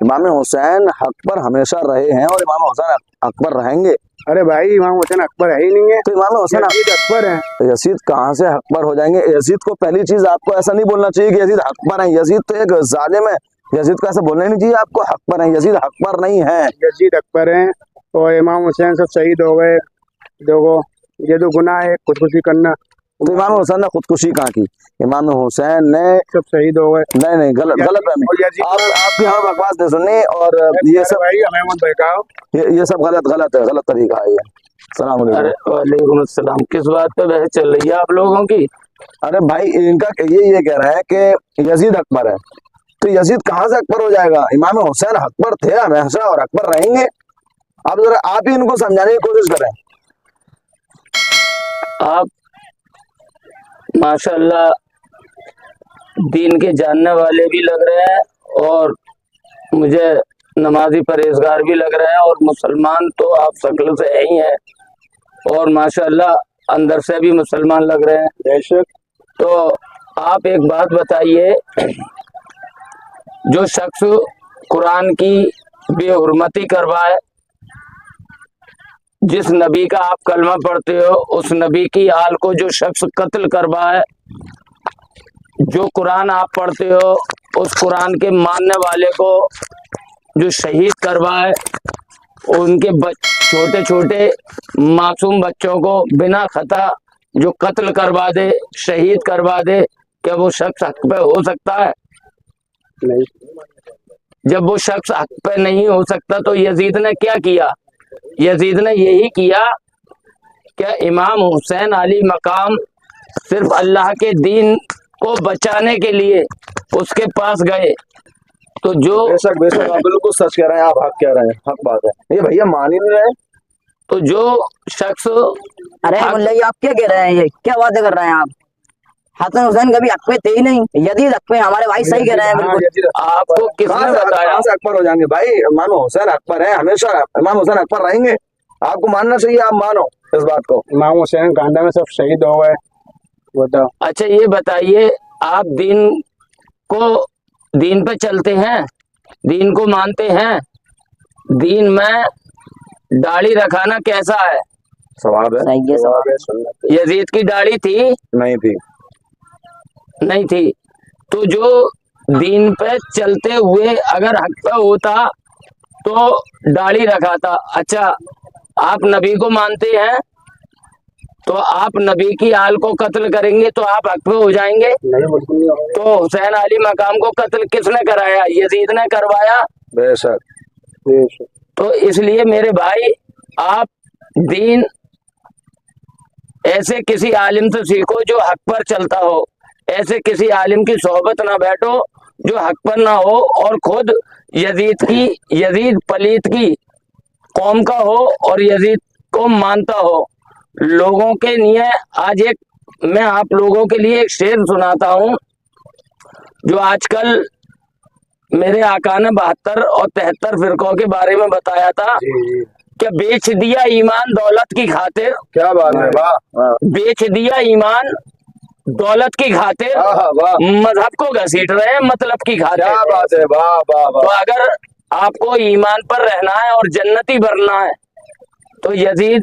इमाम हुसैन हक पर हमेशा रहे हैं और इमाम हुसैन हक पर रहेंगे। अरे भाई इमाम हुसैन अकबर है ही नहीं है, तो इमाम हुसैन यजीद अकबर है। तो यजीद कहाँ से हक पर हो जाएंगे? यजीद को पहली चीज आपको ऐसा नहीं बोलना चाहिए कि यजीद हक पर है। यजीद तो एक जालिम है, यजीद को ऐसा बोलना नहीं चाहिए आपको हक पर है। यजीद हक पर नहीं है, यजीद अकबर है और इमाम हुसैन सब शहीद हो गए। देखो ये तो गुनाह है खुदकुशी करना। तो इमाम हुसैन ने खुदकुशी कहाँ की? इमाम हुसैन ने सब शहीद हो गए। नहीं गलत गलत है। आप यहाँ बकवास नहीं सुननी और ये सब भाई हमें मत बहकाओ, ये सब गलत है, गलत तरीका है ये। सलाम अलैकुम। वालेकुम अस्सलाम। किस बात पे बहस चल रही है आप लोगों की? अरे भाई इनका ये कह रहा है कि यजीद अकबर है, तो यजीद कहाँ से अकबर हो जाएगा? इमाम हुसैन अकबर थे हमेशा और अकबर रहेंगे। अब जरा आप ही इनको समझाने की कोशिश करें। आप माशाल्लाह दीन के जानने वाले भी लग रहे हैं और मुझे नमाजी परहेजगार भी लग रहे हैं, और मुसलमान तो आप शक्ल से ही हैं और माशाल्लाह अंदर से भी मुसलमान लग रहे हैं। बेशक। तो आप एक बात बताइए, जो शख्स कुरान की बेहुरमती करवाए, जिस नबी का आप कलमा पढ़ते हो उस नबी की आल को जो शख्स कत्ल करवाए, जो कुरान आप पढ़ते हो उस कुरान के मानने वाले को जो शहीद करवाए, उनके छोटे छोटे मासूम बच्चों को बिना खता जो कत्ल करवा दे, शहीद करवा दे, क्या वो शख्स हक पे हो सकता है? नहीं। जब वो शख्स हक पे नहीं हो सकता तो यजीद ने क्या किया? यजीद ने यही किया कि इमाम हुसैन अली मकाम सिर्फ अल्लाह के दीन को बचाने के लिए उसके पास गए। तो जो बेशक आप बिल्कुल सच कह रहे हैं, आप हक कह रहे हैं, हक बात है। ये भैया मान ही नहीं रहे। तो जो शख्स अरे मुल्ला जी आप क्या कह रहे हैं? ये क्या बातें कर रहे हैं आप? हसन हुसैन कभी हक पे थे ही नहीं, यजीद हक पे। हमारे भाई सही कह रहे हैं बिल्कुल। आपको किसने बताया? से अकबर हो जाएंगे भाई? इमाम हुसैन अकबर है, हमेशा इमाम हुसैन अकबर रहेंगे। आपको मानना चाहिए, आप मानो इस बात को। इमाम हुसैन कांडा में सब शहीद हो गए। बताओ। अच्छा ये बताइए, आप दीन पे चलते हैं, दीन को मानते हैं? दीन में दाढ़ी रखाना कैसा है? सवाब है, सही है, सवाब है। यजीद की दाढ़ी थी? नहीं थी। नहीं थी। तो जो दीन पे चलते हुए अगर हक पे होता तो दाढ़ी रखाता। अच्छा आप नबी को मानते हैं तो आप नबी की आल को कत्ल करेंगे तो आप हक पे हो जाएंगे? नहीं बिल्कुल नहीं होगा। तो हुसैन अली मकाम को कत्ल किसने कराया? यजीद ने करवाया। बेशक। बेशक। तो इसलिए मेरे भाई, आप दीन ऐसे किसी आलिम से सीखो जो हक पर चलता हो, ऐसे किसी आलिम की सोहबत ना बैठो जो हक पर ना हो और खुद यजीद पलीत की कौम का हो और यजीद को मानता हो। लोगों के लिए आज मैं आप लोगों के लिए एक शेर सुनाता हूँ, जो आजकल मेरे आका ने 72 और 73 फिरकों के बारे में बताया था कि बेच दिया ईमान दौलत की खातिर। क्या बात है, वाह। बेच दिया ईमान दौलत की खातिर, मजहब को घसीट रहे हैं मतलब की खातिर। क्या बात है, वाह वाह तो वाह। अगर आपको ईमान पर रहना है और जन्नती बनना है तो यजीद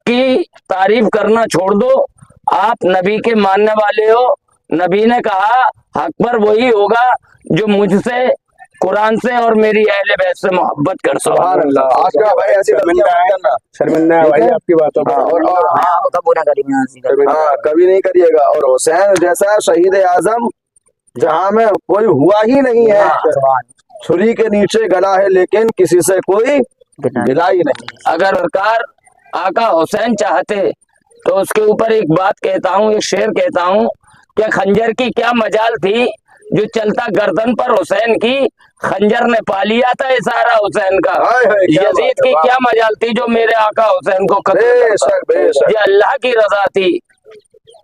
की तारीफ करना छोड़ दो। आप नबी के मानने वाले हो। नबी ने कहा हक पर वही होगा जो मुझसे, कुरान से और मेरी अहले बैत से मोहब्बत कर सके। सुभान अल्लाह। आज का भाई ऐसी शर्मिंदा है भाई आपकी बातों पर। हाँ कभी नहीं करिएगा। और हुसैन जैसा शहीद आजम जहाँ में कोई हुआ ही नहीं है। छुरी के नीचे गला है लेकिन किसी से कोई गिला ही नहीं। अगर सरकार आका हुसैन चाहते तो उसके ऊपर एक बात कहता हूँ, एक शेर कहता हूँ कि खंजर की क्या मजाल थी जो चलता गर्दन पर हुसैन की, खंजर ने पा लिया था इशारा हुसैन का। यजीद की क्या मजाल थी जो मेरे आका हुसैन को ये अल्लाह की रजा थी।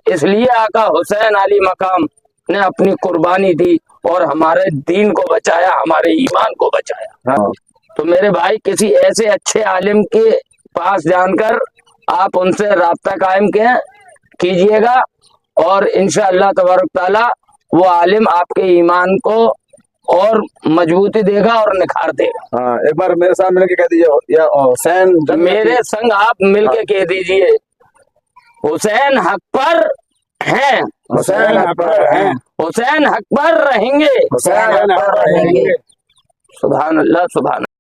इसलिए आका हुसैन अली मकाम ने अपनी कुर्बानी दी और हमारे दीन को बचाया, हमारे ईमान को बचाया। तो मेरे भाई, किसी ऐसे अच्छे आलिम के पास जानकर आप उनसे राब्ता कायम कीजिएगा और इंशाअल्लाह तबारक ताला वो आलिम आपके ईमान को और मजबूती देगा और निखार देगा। हाँ, एक बार मेरे साथ मिलके कह दीजिए, या हुसैन मेरे संग आप मिलके कह दीजिए, हुसैन हक पर हैं, हुसैन हक पर हैं, हुसैन हक पर रहेंगे, हुसैन हक पर रहेंगे। सुभान अल्लाह, सुभान